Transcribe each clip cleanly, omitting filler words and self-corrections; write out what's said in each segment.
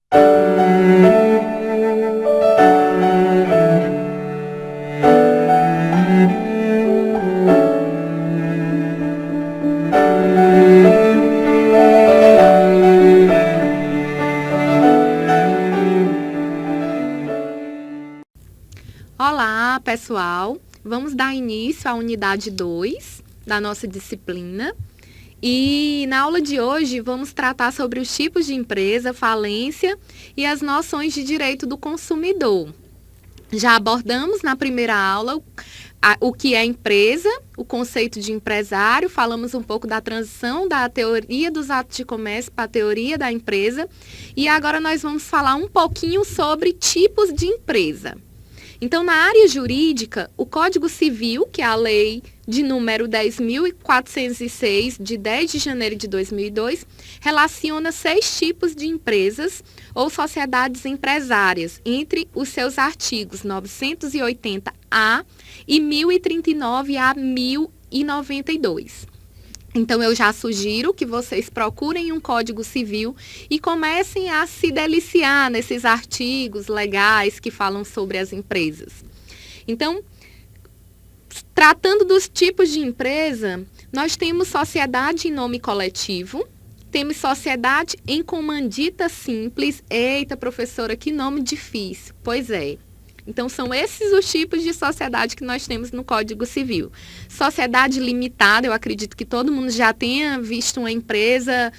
Olá, pessoal! Vamos dar início à unidade 2 da nossa disciplina. E na aula de hoje vamos tratar sobre os tipos de empresa, falência e as noções de direito do consumidor. Já abordamos na primeira aula o que é empresa, o conceito de empresário, falamos um pouco da transição da teoria dos atos de comércio para a teoria da empresa. E agora nós vamos falar um pouquinho sobre tipos de empresa. Então, na área jurídica, o Código Civil, que é a lei de número 10.406, de 10 de janeiro de 2002, relaciona 6 tipos de empresas ou sociedades empresárias, entre os seus artigos 980-A e 1039 a 1092. Então, eu já sugiro que vocês procurem um Código Civil e comecem a se deliciar nesses artigos legais que falam sobre as empresas. Então, tratando dos tipos de empresa, nós temos sociedade em nome coletivo, temos sociedade em comandita simples. Eita, professora, que nome difícil. Pois é. Então, são esses os tipos de sociedade que nós temos no Código Civil. Sociedade limitada, eu acredito que todo mundo já tenha visto uma empresa,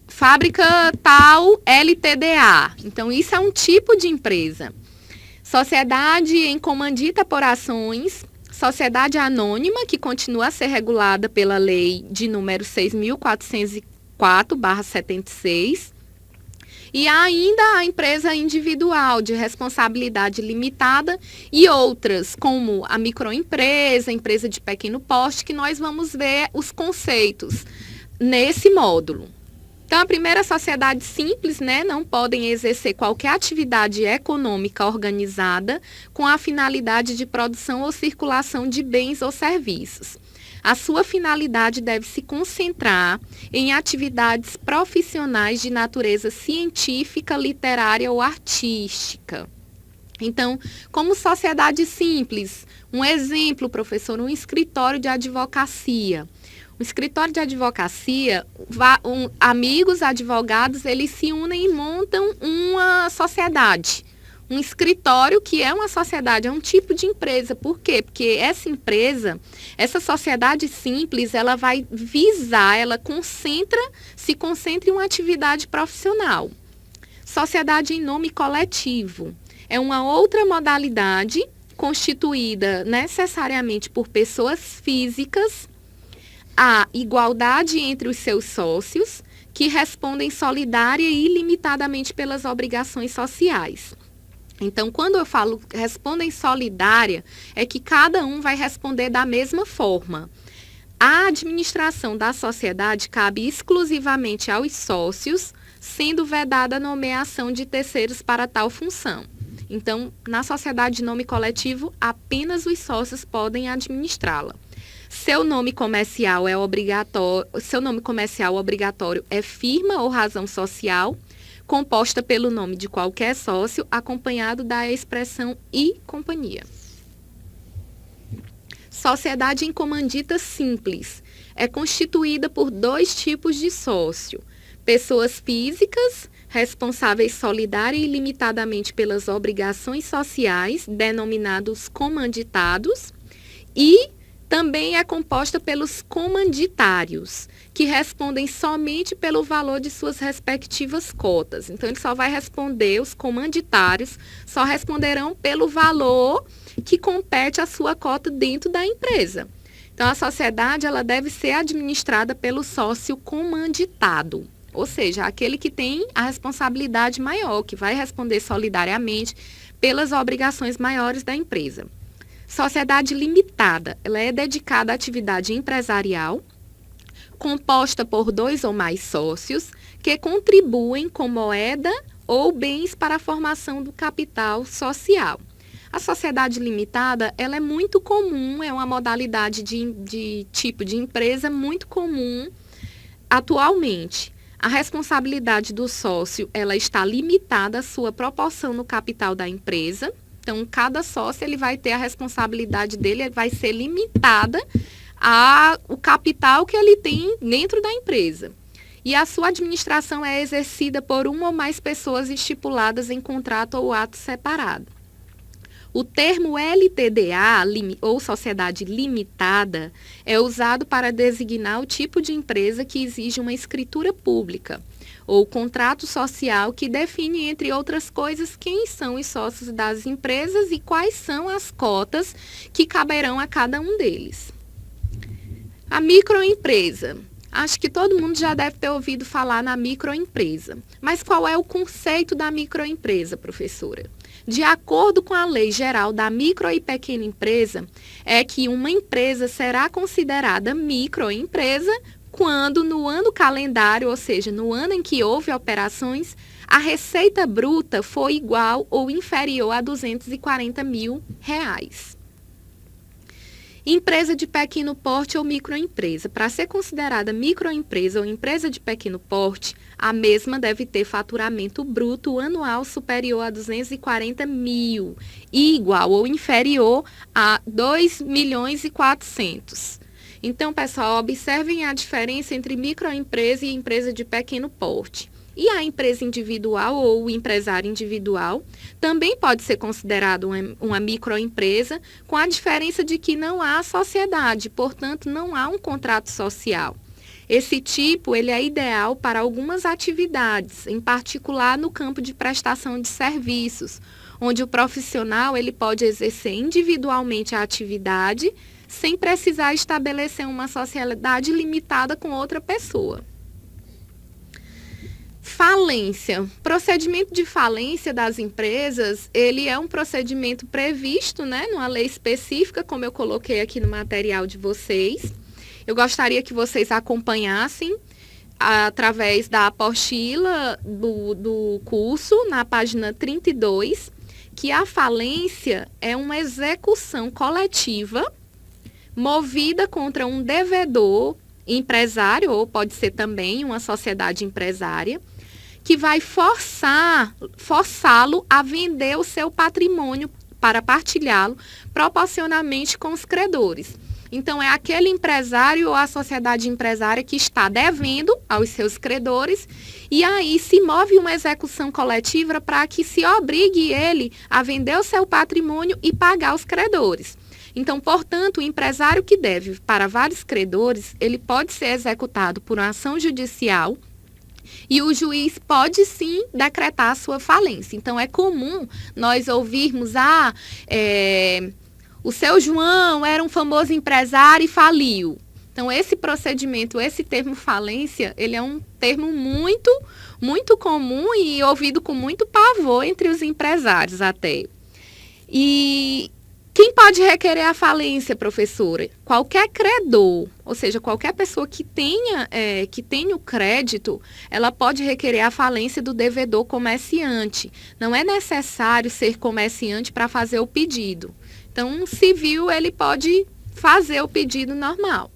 fábrica tal LTDA. Então, isso é um tipo de empresa. Sociedade em comandita por ações, sociedade anônima, que continua a ser regulada pela lei de número 6.404/76. E há ainda a empresa individual de responsabilidade limitada e outras, como a microempresa, empresa de pequeno porte, que nós vamos ver os conceitos nesse módulo. Então, a primeira, sociedade simples, não podem exercer qualquer atividade econômica organizada com a finalidade de produção ou circulação de bens ou serviços. A sua finalidade deve se concentrar em atividades profissionais de natureza científica, literária ou artística. Então, como sociedade simples, um exemplo, professor, um escritório de advocacia. O escritório de advocacia, amigos advogados, eles se unem e montam uma sociedade. Um escritório que é uma sociedade, é um tipo de empresa. Por quê? Porque essa empresa, essa sociedade simples, ela vai visar, se concentra em uma atividade profissional. Sociedade em nome coletivo. É uma outra modalidade constituída necessariamente por pessoas físicas. Há igualdade entre os seus sócios, que respondem solidária e ilimitadamente pelas obrigações sociais. Então, quando eu falo respondem solidária, é que cada um vai responder da mesma forma. A administração da sociedade cabe exclusivamente aos sócios, sendo vedada a nomeação de terceiros para tal função. Então, na sociedade de nome coletivo, apenas os sócios podem administrá-la. Seu nome comercial obrigatório é firma ou razão social, composta pelo nome de qualquer sócio, acompanhado da expressão e companhia. Sociedade em comandita simples é constituída por 2 tipos de sócio: pessoas físicas, responsáveis solidária e ilimitadamente pelas obrigações sociais, denominados comanditados, e também é composta pelos comanditários, que respondem somente pelo valor de suas respectivas cotas. Então, ele só vai responder, os comanditários só responderão pelo valor que compete à sua cota dentro da empresa. Então, a sociedade ela deve ser administrada pelo sócio comanditado, ou seja, aquele que tem a responsabilidade maior, que vai responder solidariamente pelas obrigações maiores da empresa. Sociedade limitada, ela é dedicada à atividade empresarial, composta por 2 ou mais sócios, que contribuem com moeda ou bens para a formação do capital social. A sociedade limitada, ela é muito comum, é uma modalidade de tipo de empresa muito comum atualmente. A responsabilidade do sócio, ela está limitada à sua proporção no capital da empresa. Então, cada sócio ele vai ter a responsabilidade dele, vai ser limitada ao capital que ele tem dentro da empresa. E a sua administração é exercida por uma ou mais pessoas estipuladas em contrato ou ato separado. O termo LTDA, ou sociedade limitada, é usado para designar o tipo de empresa que exige uma escritura pública, ou contrato social que define, entre outras coisas, quem são os sócios das empresas e quais são as cotas que caberão a cada um deles. A microempresa. Acho que todo mundo já deve ter ouvido falar na microempresa. Mas qual é o conceito da microempresa, professora? De acordo com a Lei Geral da Micro e Pequena Empresa, é que uma empresa será considerada microempresa quando no ano calendário, ou seja, no ano em que houve operações, a receita bruta foi igual ou inferior a R$240 mil. Empresa de pequeno porte ou microempresa. Para ser considerada microempresa ou empresa de pequeno porte, a mesma deve ter faturamento bruto anual superior a R$240 mil e igual ou inferior a R$2.400.000. Então, pessoal, observem a diferença entre microempresa e empresa de pequeno porte. E a empresa individual ou o empresário individual também pode ser considerado uma microempresa, com a diferença de que não há sociedade, portanto, não há um contrato social. Esse tipo ele é ideal para algumas atividades, em particular no campo de prestação de serviços, onde o profissional ele pode exercer individualmente a atividade sem precisar estabelecer uma sociedade limitada com outra pessoa. Falência. Procedimento de falência das empresas, ele é um procedimento previsto, numa lei específica, como eu coloquei aqui no material de vocês. Eu gostaria que vocês acompanhassem através da apostila do curso, na página 32, que a falência é uma execução coletiva movida contra um devedor empresário, ou pode ser também uma sociedade empresária, que vai forçá-lo a vender o seu patrimônio para partilhá-lo proporcionalmente com os credores. Então, é aquele empresário ou a sociedade empresária que está devendo aos seus credores e aí se move uma execução coletiva para que se obrigue ele a vender o seu patrimônio e pagar os credores. Então, portanto, o empresário que deve para vários credores, ele pode ser executado por uma ação judicial e o juiz pode sim decretar a sua falência. Então, é comum nós ouvirmos, o seu João era um famoso empresário e faliu. Então, esse procedimento, esse termo falência, ele é um termo muito, muito comum e ouvido com muito pavor entre os empresários até. E quem pode requerer a falência, professora? Qualquer credor, ou seja, qualquer pessoa que tenha o crédito, ela pode requerer a falência do devedor comerciante. Não é necessário ser comerciante para fazer o pedido. Então, um civil, ele pode fazer o pedido normal.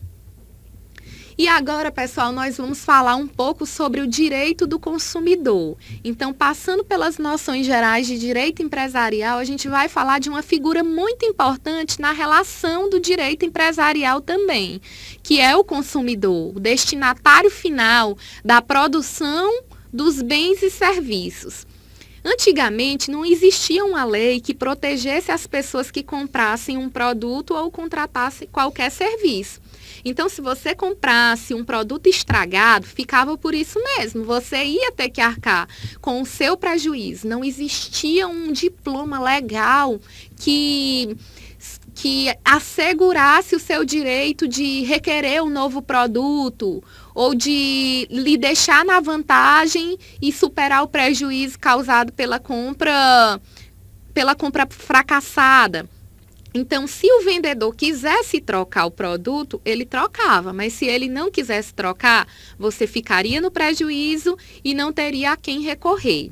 E agora, pessoal, nós vamos falar um pouco sobre o direito do consumidor. Então, passando pelas noções gerais de direito empresarial, a gente vai falar de uma figura muito importante na relação do direito empresarial também, que é o consumidor, o destinatário final da produção dos bens e serviços. Antigamente, não existia uma lei que protegesse as pessoas que comprassem um produto ou contratassem qualquer serviço. Então, se você comprasse um produto estragado, ficava por isso mesmo. Você ia ter que arcar com o seu prejuízo. Não existia um diploma legal que assegurasse o seu direito de requerer um novo produto ou de lhe deixar na vantagem e superar o prejuízo causado pela compra fracassada. Então, se o vendedor quisesse trocar o produto, ele trocava, mas se ele não quisesse trocar, você ficaria no prejuízo e não teria a quem recorrer.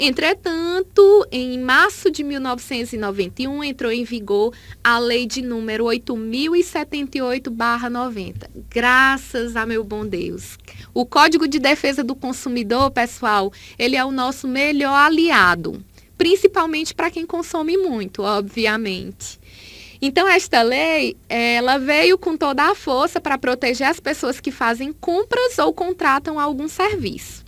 Entretanto, em março de 1991, entrou em vigor a lei de número 8.078/90. Graças a meu bom Deus. O Código de Defesa do Consumidor, pessoal, ele é o nosso melhor aliado, principalmente para quem consome muito, obviamente. Então, esta lei, ela veio com toda a força para proteger as pessoas que fazem compras ou contratam algum serviço.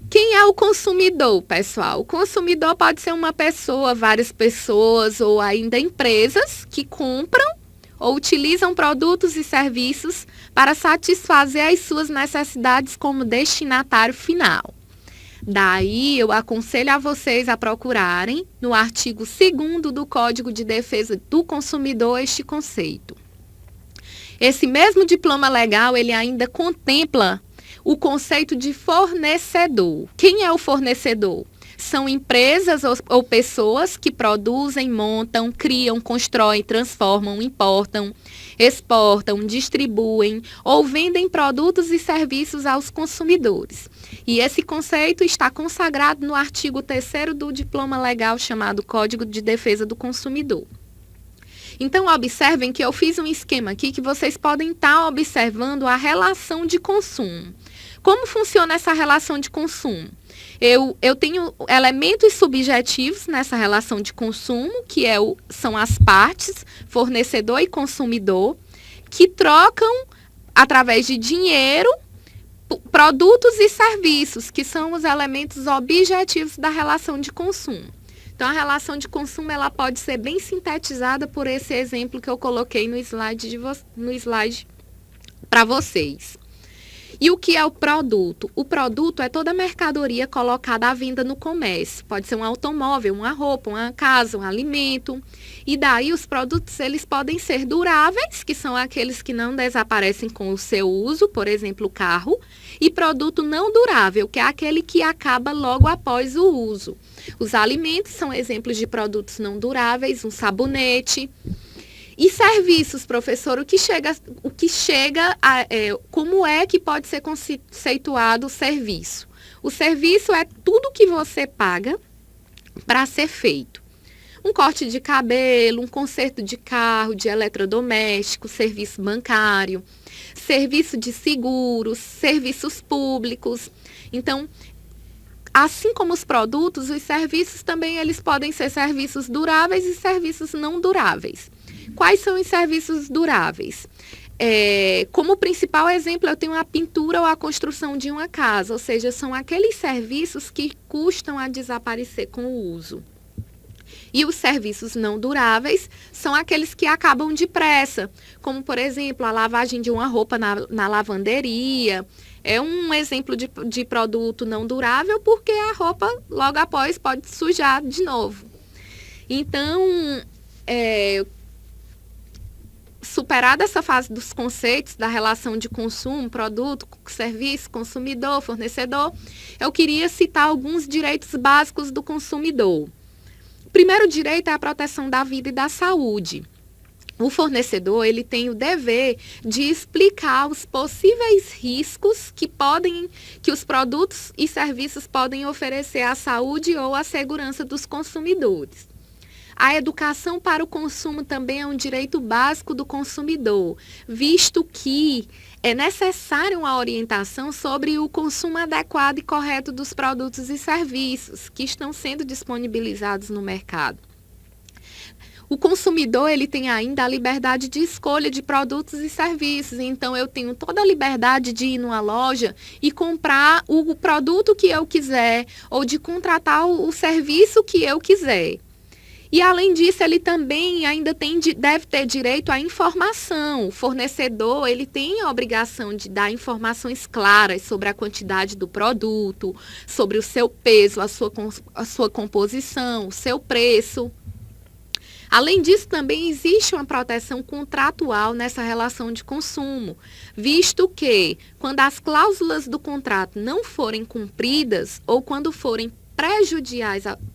Quem é o consumidor, pessoal? O consumidor pode ser uma pessoa, várias pessoas ou ainda empresas que compram ou utilizam produtos e serviços para satisfazer as suas necessidades como destinatário final. Daí, eu aconselho a vocês a procurarem, no artigo 2º do Código de Defesa do Consumidor, este conceito. Esse mesmo diploma legal, ele ainda contempla o conceito de fornecedor. Quem é o fornecedor? São empresas ou pessoas que produzem, montam, criam, constroem, transformam, importam, exportam, distribuem ou vendem produtos e serviços aos consumidores. E esse conceito está consagrado no artigo 3º do diploma legal chamado Código de Defesa do Consumidor. Então, observem que eu fiz um esquema aqui que vocês podem estar observando a relação de consumo. Como funciona essa relação de consumo? Eu tenho elementos subjetivos nessa relação de consumo, que são as partes, fornecedor e consumidor, que trocam, através de dinheiro, produtos e serviços, que são os elementos objetivos da relação de consumo. Então, a relação de consumo ela pode ser bem sintetizada por esse exemplo que eu coloquei no slide para vocês. E o que é o produto? O produto é toda mercadoria colocada à venda no comércio. Pode ser um automóvel, uma roupa, uma casa, um alimento. E daí os produtos eles podem ser duráveis, que são aqueles que não desaparecem com o seu uso, por exemplo, o carro. E produto não durável, que é aquele que acaba logo após o uso. Os alimentos são exemplos de produtos não duráveis, um sabonete. E serviços, professor, como é que pode ser conceituado o serviço? O serviço é tudo que você paga para ser feito. Um corte de cabelo, um conserto de carro, de eletrodoméstico, serviço bancário, serviço de seguros, serviços públicos. Então, assim como os produtos, os serviços também eles podem ser serviços duráveis e serviços não duráveis. Quais são os serviços duráveis? Como principal exemplo, eu tenho a pintura ou a construção de uma casa, ou seja, são aqueles serviços que custam a desaparecer com o uso. E os serviços não duráveis são aqueles que acabam depressa, como, por exemplo, a lavagem de uma roupa na lavanderia. É um exemplo de produto não durável porque a roupa, logo após, pode sujar de novo. Então, superada essa fase dos conceitos da relação de consumo, produto, serviço, consumidor, fornecedor, eu queria citar alguns direitos básicos do consumidor. O primeiro direito é a proteção da vida e da saúde. O fornecedor ele tem o dever de explicar os possíveis riscos que os produtos e serviços podem oferecer à saúde ou à segurança dos consumidores. A educação para o consumo também é um direito básico do consumidor, visto que é necessária uma orientação sobre o consumo adequado e correto dos produtos e serviços que estão sendo disponibilizados no mercado. O consumidor ele tem ainda a liberdade de escolha de produtos e serviços, então eu tenho toda a liberdade de ir numa loja e comprar o produto que eu quiser ou de contratar o serviço que eu quiser. E, além disso, ele também ainda deve ter direito à informação. O fornecedor ele tem a obrigação de dar informações claras sobre a quantidade do produto, sobre o seu peso, a sua composição, o seu preço. Além disso, também existe uma proteção contratual nessa relação de consumo, visto que, quando as cláusulas do contrato não forem cumpridas ou quando forem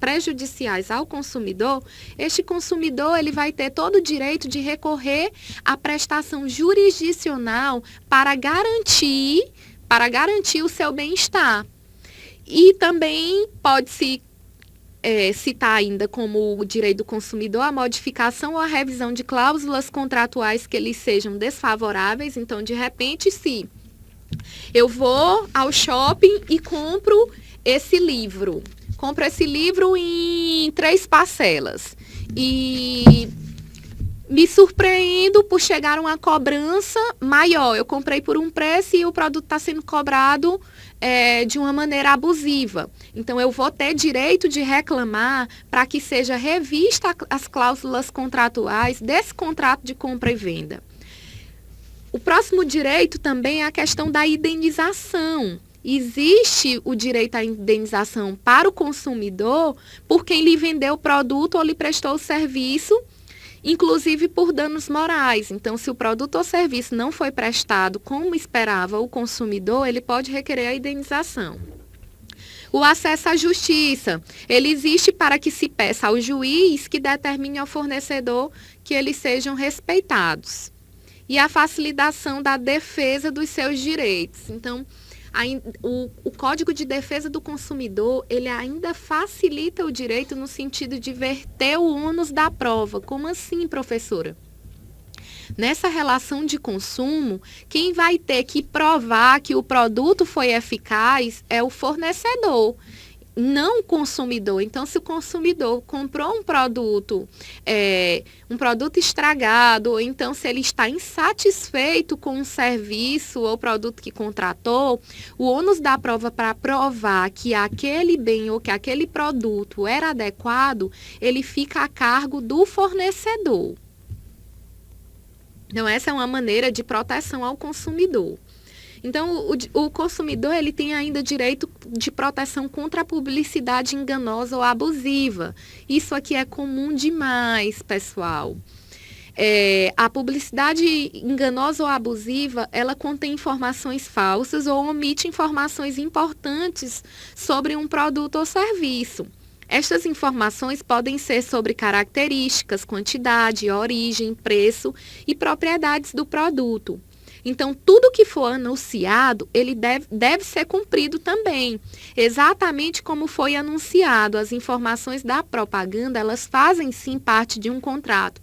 prejudiciais ao consumidor, este consumidor ele vai ter todo o direito de recorrer à prestação jurisdicional para garantir o seu bem-estar. E também pode-se citar ainda como o direito do consumidor a modificação ou a revisão de cláusulas contratuais que eles sejam desfavoráveis. Então, de repente, se eu vou ao shopping e compro esse livro em 3 parcelas e me surpreendo por chegar a uma cobrança maior. Eu comprei por um preço e o produto está sendo cobrado de uma maneira abusiva. Então, eu vou ter direito de reclamar para que seja revista as cláusulas contratuais desse contrato de compra e venda. O próximo direito também é a questão da indenização. Existe o direito à indenização para o consumidor por quem lhe vendeu o produto ou lhe prestou o serviço, inclusive por danos morais. Então, se o produto ou serviço não foi prestado como esperava o consumidor, ele pode requerer a indenização. O acesso à justiça, ele existe para que se peça ao juiz que determine ao fornecedor que eles sejam respeitados. E a facilitação da defesa dos seus direitos. Então, o Código de Defesa do Consumidor, ele ainda facilita o direito no sentido de verter o ônus da prova. Como assim, professora? Nessa relação de consumo, quem vai ter que provar que o produto foi eficaz é o fornecedor, não o consumidor. Então, se o consumidor comprou um produto estragado, ou então se ele está insatisfeito com o serviço ou produto que contratou, o ônus da prova para provar que aquele bem ou que aquele produto era adequado, ele fica a cargo do fornecedor. Então, essa é uma maneira de proteção ao consumidor. Então, o consumidor ele tem ainda direito de proteção contra a publicidade enganosa ou abusiva. Isso aqui é comum demais, pessoal. A publicidade enganosa ou abusiva, ela contém informações falsas ou omite informações importantes sobre um produto ou serviço. Estas informações podem ser sobre características, quantidade, origem, preço e propriedades do produto. Então, tudo que for anunciado, ele deve ser cumprido também. Exatamente como foi anunciado, as informações da propaganda, elas fazem sim parte de um contrato.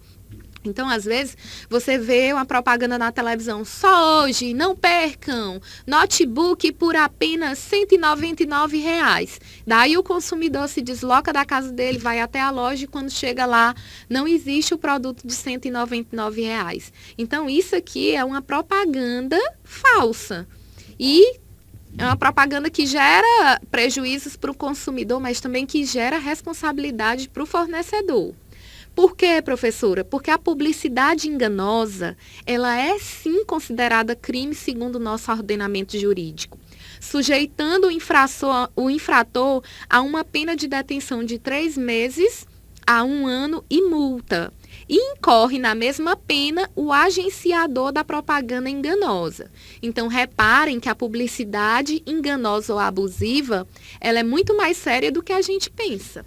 Então, às vezes, você vê uma propaganda na televisão, só hoje, não percam, notebook por apenas R$ 199. Daí o consumidor se desloca da casa dele, vai até a loja e quando chega lá, não existe o produto de R$ 199. Então, isso aqui é uma propaganda falsa. E é uma propaganda que gera prejuízos para o consumidor, mas também que gera responsabilidade para o fornecedor. Por quê, professora? Porque a publicidade enganosa, ela é sim considerada crime segundo o nosso ordenamento jurídico, sujeitando o infrator a uma pena de detenção de 3 meses a 1 ano e multa. E incorre na mesma pena o agenciador da propaganda enganosa. Então, reparem que a publicidade enganosa ou abusiva, ela é muito mais séria do que a gente pensa.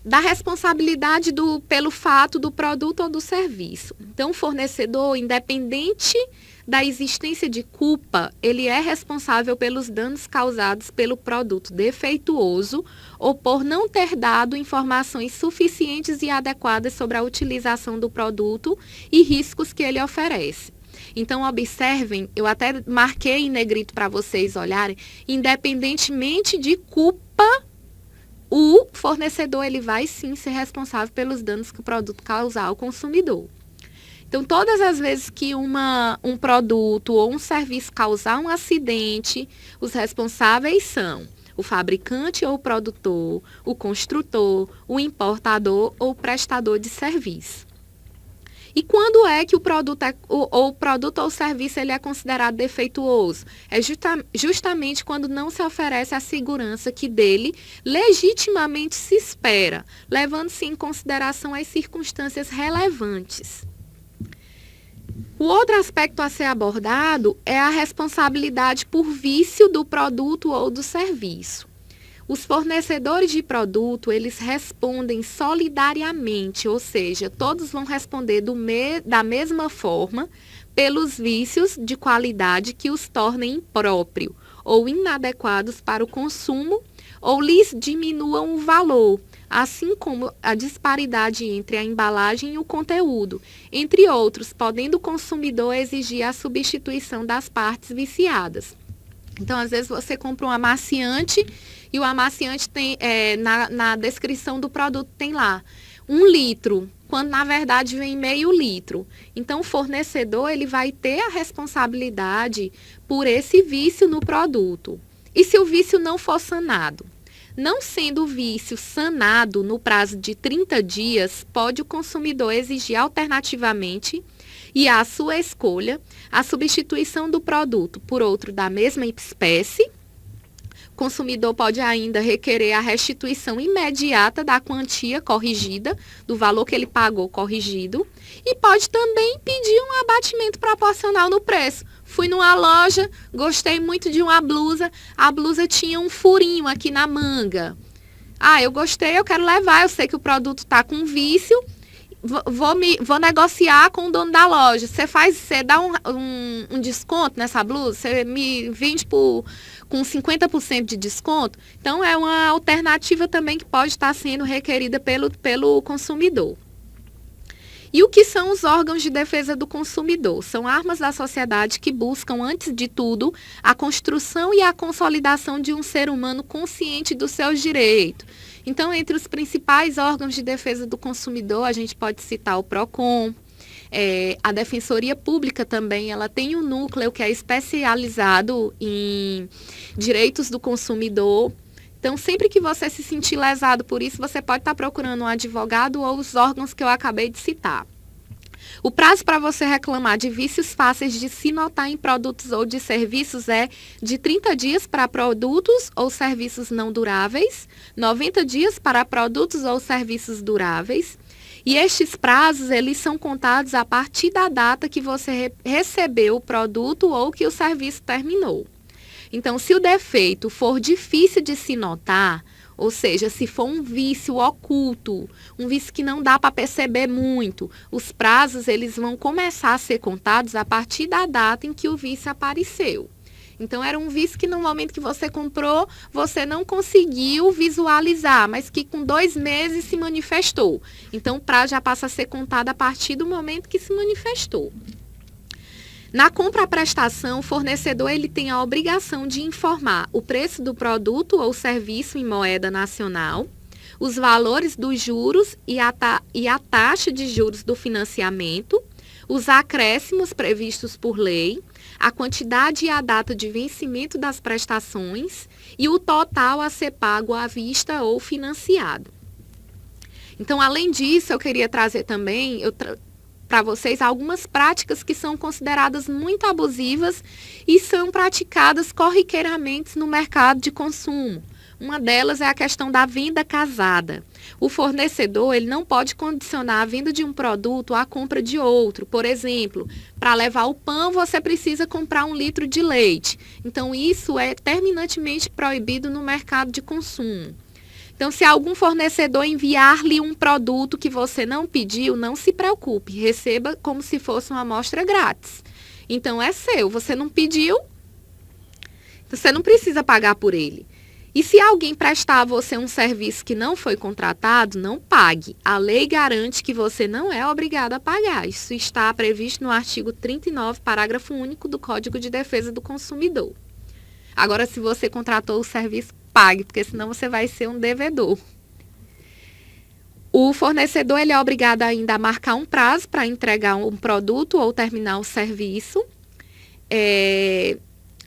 Da responsabilidade pelo fato do produto ou do serviço. Então, o fornecedor, independente da existência de culpa, ele é responsável pelos danos causados pelo produto defeituoso ou por não ter dado informações suficientes e adequadas sobre a utilização do produto e riscos que ele oferece. Então, observem, eu até marquei em negrito para vocês olharem, independentemente de culpa, o fornecedor ele vai sim ser responsável pelos danos que o produto causar ao consumidor. Então, todas as vezes que um produto ou um serviço causar um acidente, os responsáveis são o fabricante ou o produtor, o construtor, o importador ou o prestador de serviço. E quando é que o produto ou serviço ele é considerado defeituoso? É justamente quando não se oferece a segurança que dele legitimamente se espera, levando-se em consideração as circunstâncias relevantes. O outro aspecto a ser abordado é a responsabilidade por vício do produto ou do serviço. Os fornecedores de produto, eles respondem solidariamente, ou seja, todos vão responder da mesma forma pelos vícios de qualidade que os tornem impróprio ou inadequados para o consumo ou lhes diminuam o valor, assim como a disparidade entre a embalagem e o conteúdo, entre outros, podendo o consumidor exigir a substituição das partes viciadas. Então, às vezes, você compra um amaciante e o amaciante tem, na descrição do produto tem lá 1 litro, quando na verdade vem meio litro. Então, o fornecedor ele vai ter a responsabilidade por esse vício no produto. E se o vício não for sanado? Não sendo o vício sanado no prazo de 30 dias, pode o consumidor exigir alternativamente e à sua escolha a substituição do produto por outro da mesma espécie. O consumidor pode ainda requerer a restituição imediata da quantia corrigida, do valor que ele pagou corrigido, e pode também pedir um abatimento proporcional no preço. Fui numa loja, gostei muito de uma blusa, a blusa tinha um furinho aqui na manga. Ah, eu gostei, eu quero levar, eu sei que o produto está com vício, vou negociar com o dono da loja. Você dá um desconto nessa blusa? Você me vende com 50% de desconto? Então, é uma alternativa também que pode estar sendo requerida pelo consumidor. E o que são os órgãos de defesa do consumidor? São armas da sociedade que buscam, antes de tudo, a construção e a consolidação de um ser humano consciente dos seus direitos. Então, entre os principais órgãos de defesa do consumidor, a gente pode citar o PROCON, a Defensoria Pública também, ela tem um núcleo que é especializado em direitos do consumidor. Então, sempre que você se sentir lesado por isso, você pode estar procurando um advogado ou os órgãos que eu acabei de citar. O prazo para você reclamar de vícios fáceis de se notar em produtos ou de serviços é de 30 dias para produtos ou serviços não duráveis, 90 dias para produtos ou serviços duráveis. E estes prazos, eles são contados a partir da data que você recebeu o produto ou que o serviço terminou. Então, se o defeito for difícil de se notar, ou seja, se for um vício oculto, um vício que não dá para perceber muito, os prazos eles vão começar a ser contados a partir da data em que o vício apareceu. Então, era um vício que no momento que você comprou, você não conseguiu visualizar, mas que com 2 meses se manifestou. Então, o prazo já passa a ser contado a partir do momento que se manifestou. Na compra-prestação, o fornecedor ele tem a obrigação de informar o preço do produto ou serviço em moeda nacional, os valores dos juros e a taxa de juros do financiamento, os acréscimos previstos por lei, a quantidade e a data de vencimento das prestações e o total a ser pago à vista ou financiado. Então, além disso, eu queria trazer também para vocês algumas práticas que são consideradas muito abusivas e são praticadas corriqueiramente no mercado de consumo. Uma delas é a questão da venda casada. O fornecedor ele não pode condicionar a venda de um produto à compra de outro. Por exemplo, para levar o pão, você precisa comprar 1 litro de leite. Então, isso é terminantemente proibido no mercado de consumo. Então, se algum fornecedor enviar-lhe um produto que você não pediu, não se preocupe, receba como se fosse uma amostra grátis. Então, é seu, você não pediu, você não precisa pagar por ele. E se alguém prestar a você um serviço que não foi contratado, não pague. A lei garante que você não é obrigado a pagar. Isso está previsto no artigo 39, parágrafo único do Código de Defesa do Consumidor. Agora, se você contratou o serviço, pague, porque senão você vai ser um devedor. O fornecedor ele é obrigado ainda a marcar um prazo para entregar um produto ou terminar o serviço.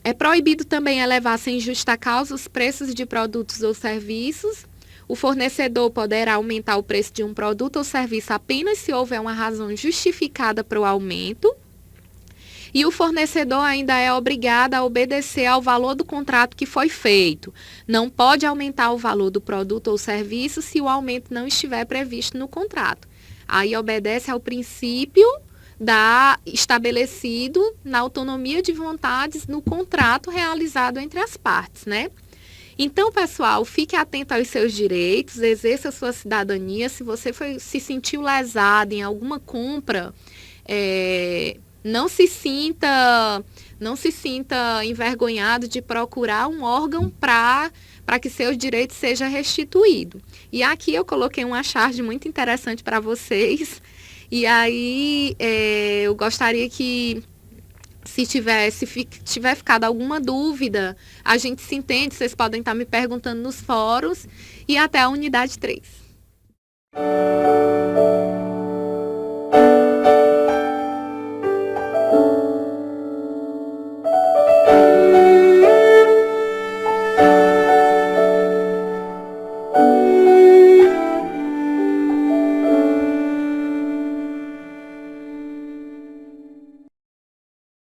É proibido também elevar sem justa causa os preços de produtos ou serviços. O fornecedor poderá aumentar o preço de um produto ou serviço apenas se houver uma razão justificada para o aumento. E o fornecedor ainda é obrigado a obedecer ao valor do contrato que foi feito. Não pode aumentar o valor do produto ou serviço se o aumento não estiver previsto no contrato. Aí obedece ao princípio estabelecido na autonomia de vontades no contrato realizado entre as partes, né? Então, pessoal, fique atento aos seus direitos, exerça a sua cidadania. Se você se sentiu lesado em alguma compra, não se sinta não se sinta envergonhado de procurar um órgão para que seus direitos sejam restituídos. E aqui eu coloquei uma charge muito interessante para vocês. E aí eu gostaria que, se tiver ficado alguma dúvida, a gente se entende, vocês podem estar me perguntando nos fóruns. E até a unidade 3.